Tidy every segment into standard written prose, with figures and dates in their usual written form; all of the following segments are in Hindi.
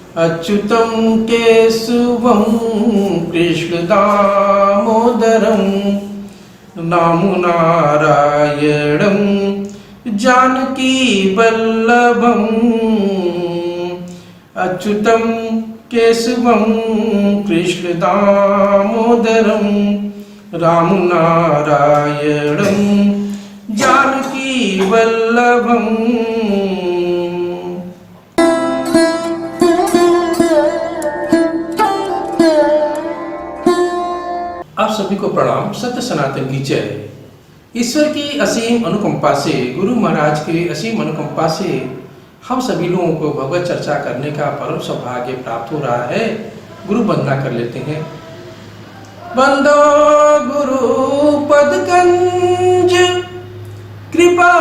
अच्युतं केशवं कृष्णदामोदरं नामो नारायणं जानकी वल्लभम्। अच्युतं केशवं कृष्णदामोदरं राम नारायणं जानकी वल्लभम्। आप सभी को प्रणाम। सत्य सनातन की जय। ईश्वर की असीम अनुकंपा से, गुरु महाराज की असीम अनुकंपा से हम सभी लोगों को भगवत चर्चा करने का परम सौभाग्य प्राप्त हो रहा है। गुरु वंदना कर लेते हैं। वंदो गुरु पदकंज कृपा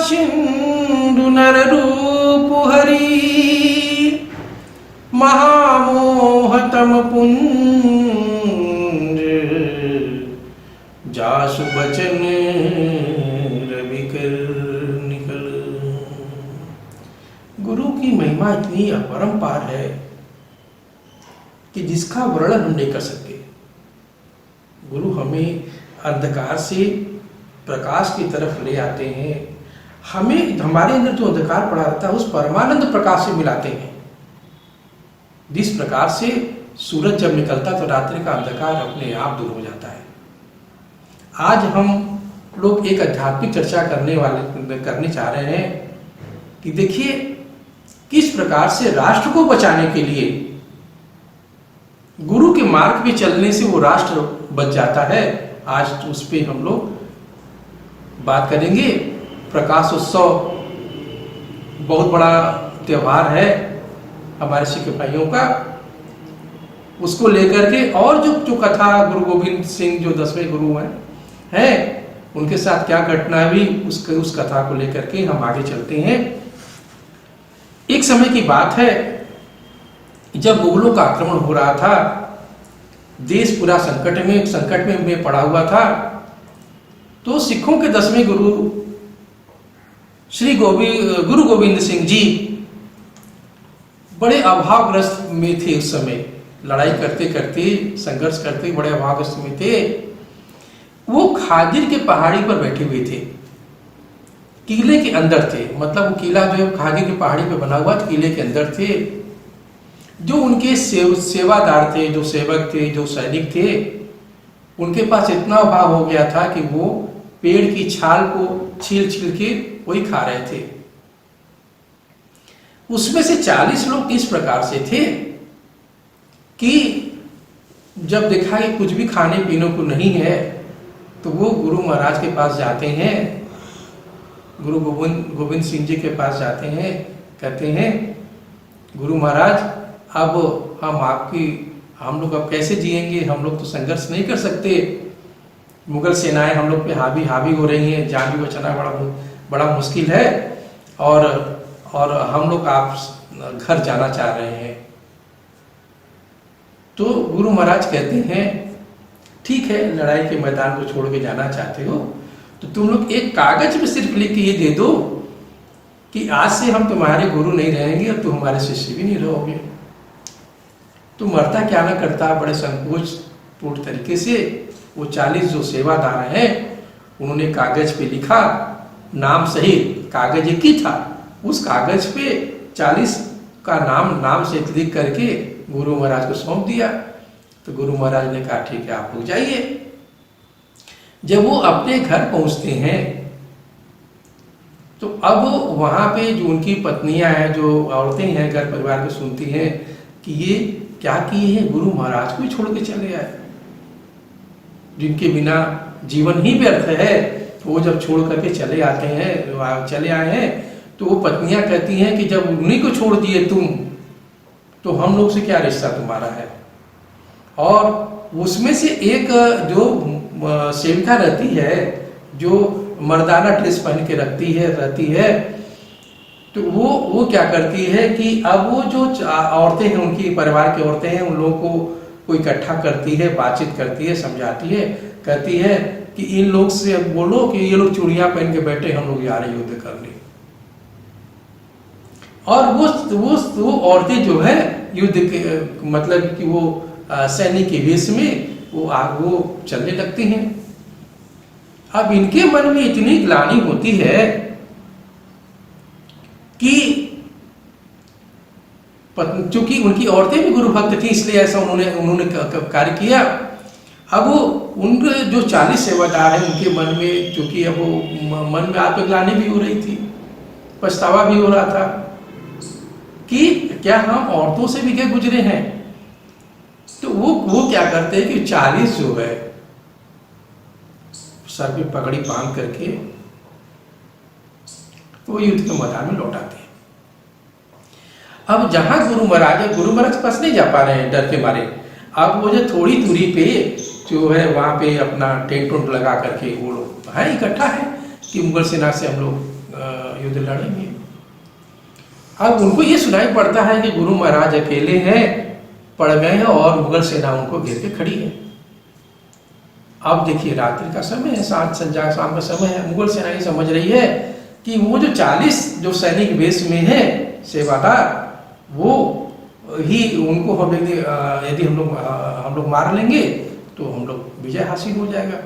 सिंधु नर रूप हरि महामोहतम पुंज जासु बचन रवि कर निकल। गुरु की महिमा इतनी अपरंपार है कि जिसका वर्णन हम नहीं कर सकते। गुरु हमें अंधकार से प्रकाश की तरफ ले आते हैं, हमें हमारे अंदर जो अंधकार पड़ा रहता है उस परमानंद प्रकाश से मिलाते हैं। जिस प्रकार से सूरज जब निकलता तो रात्रि का अंधकार अपने आप दूर हो जाता है। आज हम लोग एक आध्यात्मिक चर्चा करने चाह रहे हैं कि देखिए किस प्रकार से राष्ट्र को बचाने के लिए गुरु के मार्ग पे चलने से वो राष्ट्र बच जाता है। आज उस पे हम लोग बात करेंगे। प्रकाश उत्सव बहुत बड़ा त्योहार है हमारे सिख भाइयों का, उसको लेकर के और जो कथा गुरु गोविंद सिंह जो 10वें गुरु हैं उनके साथ क्या घटना हुई उस कथा को लेकर के हम आगे चलते हैं। एक समय की बात है जब मुगलों का आक्रमण हो रहा था, देश पूरा संकट में पड़ा हुआ था, तो सिखों के 10वें गुरु गुरु गोविंद सिंह जी बड़े अभावग्रस्त में थे। उस समय लड़ाई करते करते संघर्ष करते बड़े अभावग्रस्त में थे। वो खादिर के पहाड़ी पर बैठे हुए थे, किले के अंदर थे। मतलब वो किला जो है खादिर की पहाड़ी पर बना हुआ किले के अंदर थे। जो उनके सेवादार थे, जो सेवक थे, जो सैनिक थे, उनके पास इतना अभाव हो गया था कि वो पेड़ की छाल को छील छील के वही खा रहे थे। उसमें से 40 लोग इस प्रकार से थे कि जब देखा कि कुछ भी खाने पीने को नहीं है तो वो गुरु महाराज के पास जाते हैं, गुरु गोविंद सिंह जी के पास जाते हैं, कहते हैं गुरु महाराज अब हम लोग अब कैसे जिएंगे, हम लोग तो संघर्ष नहीं कर सकते, मुगल सेनाएं हम लोग पे हावी हो रही हैं, जान भी बचाना बड़ा मुश्किल है और हम लोग आप घर जाना चाह रहे हैं। तो गुरु महाराज कहते हैं ठीक है, लड़ाई के मैदान को छोड़ के जाना चाहते हो तो तुम लोग एक कागज में सिर्फ लिख के ये दे दो कि आज से हम तुम्हारे गुरु नहीं रहेंगे और तुम हमारे शिष्य भी नहीं रहोगे। तो मरता क्या ना करता, बड़े संकोचपूर्ण तरीके से वो 40 जो सेवादार हैं उन्होंने कागज पे लिखा, नाम सहित, कागज एक ही था, उस कागज पे 40 का नाम से लिख करके गुरु महाराज को सौंप दिया। तो गुरु महाराज ने कहा ठीक है आप लोग जाइए। जब वो अपने घर पहुंचते हैं तो अब वहां पे जो उनकी पत्नियां हैं, जो औरतें हैं घर परिवार को, सुनती हैं कि ये क्या किए हैं, गुरु महाराज को ही छोड़ के चले आए, जिनके बिना जीवन ही व्यर्थ है। तो वो जब छोड़ करके चले आए हैं तो वो पत्नियां कहती हैं कि जब उन्हीं को छोड़ दिए तुम तो हम लोग से क्या रिश्ता तुम्हारा है। और उसमें से एक जो सेविका रहती है, जो मर्दाना ड्रेस पहन के रहती है, तो वो क्या करती है कि अब वो जो औरतें हैं, उनकी परिवार की औरतें हैं, उन लोगों को इकट्ठा करती है, बातचीत करती है, समझाती है, कहती है कि इन लोग से बोलो कि ये लोग चूड़ियां पहन के बैठे, हम लोग जा रहे युद्ध करने। और वो औरतें जो है युद्ध के मतलब कि वो सैनिक के वेश में वो चलने लगती हैं। अब इनके मन में इतनी ग्लानि होती है कि चूंकि उनकी औरतें भी गुरु भक्त थी, इसलिए ऐसा उन्होंने कार्य किया। अब वो उनके जो 40 सेवादार हैं उनके मन में, चूंकि अब वो मन में आत्मग्लानि भी हो रही थी, पछतावा भी हो रहा था कि क्या हम औरतों से भी क्या गुजरे हैं। तो वो क्या करते हैं कि 40 जो है सर पे पगड़ी बांध करके वो युद्ध के मैदान में लौटाते हैं। अब जहां गुरु महाराज के पास नहीं जा पा रहे हैं डर के मारे। अब वो जो थोड़ी दूरी पे जो है वहां पे अपना टेंट वेंट लगा करके वो लोग है इकट्ठा है कि मुगल सेना से हम लोग युद्ध लड़ेंगे। अब उनको ये सुनाई पड़ता है कि गुरु महाराज अकेले हैं, पड़ गए हैं और मुगल सेना उनको घेर के खड़ी है। अब देखिए रात्रि का समय है, शाम का समय है। मुगल सेना ये समझ रही है कि वो जो 40 जो सैनिक वेश में है सेवादार, वो ही उनको यदि हम लोग मार लेंगे तो हम लोग विजय हासिल हो जाएगा।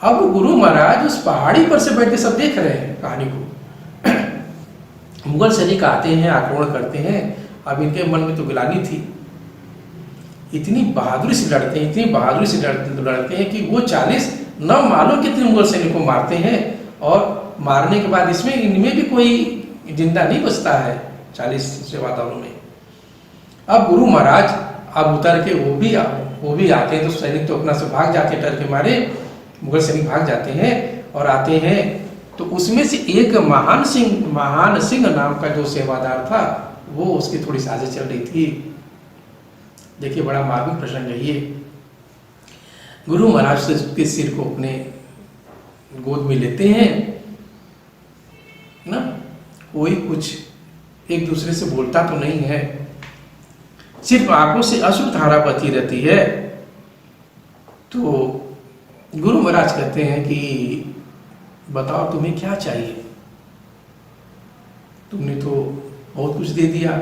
अब गुरु महाराज उस पहाड़ी पर से बैठ के सब देख रहे हैं कहानी को। मुगल सैनिक आते हैं, आक्रमण करते हैं। अब इनके मन में तो गिलानी थी, इतनी बहादुरी से लड़ते हैं कि वो 40 न मालूम कितने मुगल सैनिक को मारते हैं। और मारने के बाद इसमें इनमें भी कोई जिंदा नहीं बचता है 40 सेवादारों में। अब गुरु महाराज अब उतर के वो भी आते हैं, तो सैनिक तो अपना से भाग जाते हैं, डर के मारे मुगल सैनिक भाग जाते हैं और आते हैं। तो उसमें से एक महान सिंह नाम का जो सेवादार था, वो उसकी थोड़ी साजिश चल रही थी। देखिए बड़ा मार्मिक प्रसंग है ये। गुरु महाराज के सिर को अपने गोद में लेते हैं ना, कोई कुछ एक दूसरे से बोलता तो नहीं है, सिर्फ आंखों से अश्रु धारा बहती रहती है। तो गुरु महाराज कहते हैं कि बताओ तुम्हें क्या चाहिए, तुमने तो बहुत कुछ दे दिया।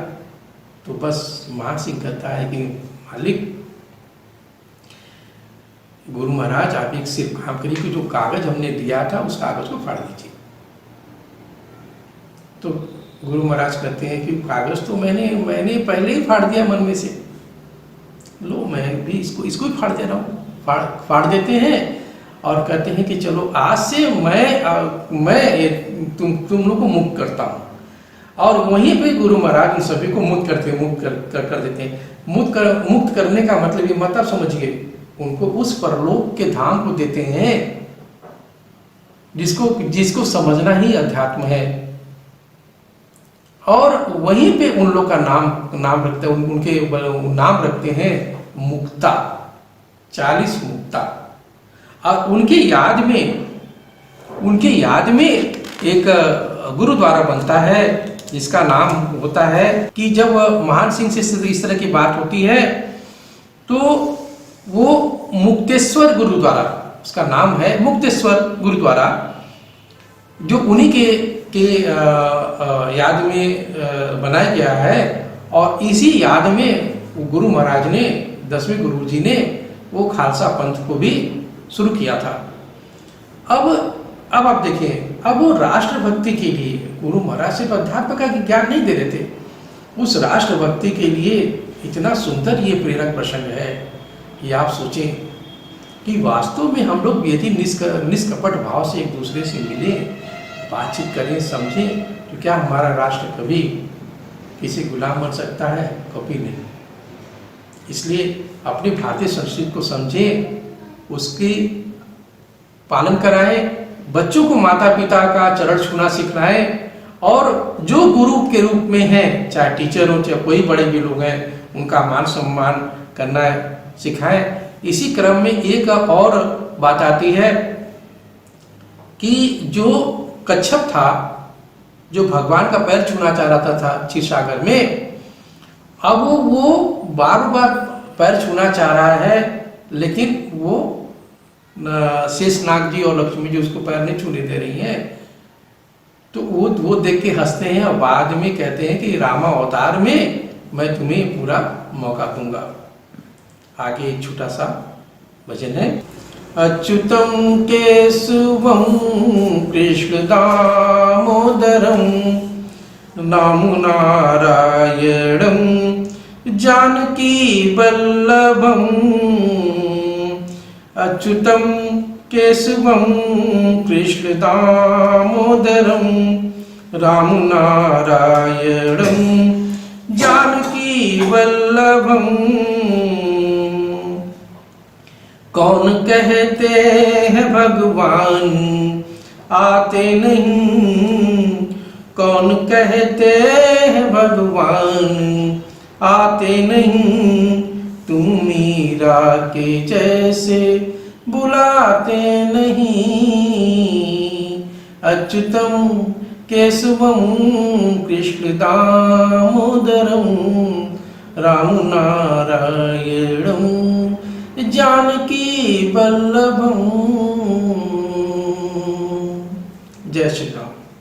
तो बस महान सिंह कहता है कि मालिक, गुरु महाराज आप एक सिर्फ काम करिए कि जो कागज हमने दिया था उस कागज को फाड़ दीजिए। तो गुरु महाराज कहते हैं कि कागज तो मैंने पहले ही फाड़ दिया मन में से, लो मैं भी इसको ही फाड़ दे रहा हूँ। फाड़ देते हैं और कहते हैं कि चलो आज से मैं तुम लोग को मुक्त करता हूँ। और वहीं पे गुरु महाराज उन सभी को मुक्त कर देते हैं। मुक्त करने का मतलब ये मतलब समझिए, उनको उस परलोक के धाम को देते हैं जिसको समझना ही अध्यात्म है। और वहीं पे उन लोग का नाम रखते हैं, उनके नाम रखते हैं मुक्ता, 40 मुक्ता। और उनके याद में एक गुरुद्वारा बनता है जिसका नाम होता है कि जब महान सिंह से इस तरह की बात होती है तो वो मुक्तेश्वर गुरुद्वारा, उसका नाम है मुक्तेश्वर गुरुद्वारा, जो उन्हीं के याद में बनाया गया है। और इसी याद में गुरु महाराज ने 10वें गुरु जी ने वो खालसा पंथ को भी शुरू किया था। अब आप देखिए, अब वो राष्ट्रभक्ति के लिए गुरु महाराज सिर्फ अध्यात्म का ज्ञान नहीं दे रहे थे, उस राष्ट्रभक्ति के लिए इतना सुंदर ये प्रेरक प्रसंग है कि आप सोचें कि वास्तव में हम लोग यदि निष्कपट भाव से एक दूसरे से मिले, बातचीत करें, समझें, तो क्या हमारा राष्ट्र कभी किसी गुलाम बन सकता है? कभी नहीं। इसलिए अपनी भारतीय संस्कृति को समझें, उसकी पालन कराएं, बच्चों को माता पिता का चरण छूना सिखाएं, और जो गुरु के रूप में हैं, चाहे टीचर हो चाहे कोई बड़े भी लोग हैं, उनका मान सम्मान करना सिखाएं। इसी क्रम में एक और बात आती है कि जो कच्छप था, जो भगवान का पैर छूना चाह रहा था क्षीर सागर में, अब वो बार बार पैर छूना चाह रहा है, लेकिन वो शेषनाग जी और लक्ष्मी जी उसको पैर नहीं छूने दे रही हैं। तो वो देख के हंसते हैं और बाद में कहते हैं कि रामा अवतार में मैं तुम्हें पूरा मौका दूंगा। आगे एक छोटा सा भजन है। अच्युतम केशवम कृष्ण दामोदरम नामो नारायणम जानकी वल्लभम। अच्युतम केशवम कृष्ण दामोदरम राम नारायणम जानकी वल्लभम। कौन कहते हैं भगवान आते नहीं, कौन कहते हैं भगवान आते नहीं, तुम मीरा के जैसे बुलाते नहीं। अच्युतम केशवम कृष्ण दामोदरम राम नारायणम जानकी वल्लभम। जय श्री राम।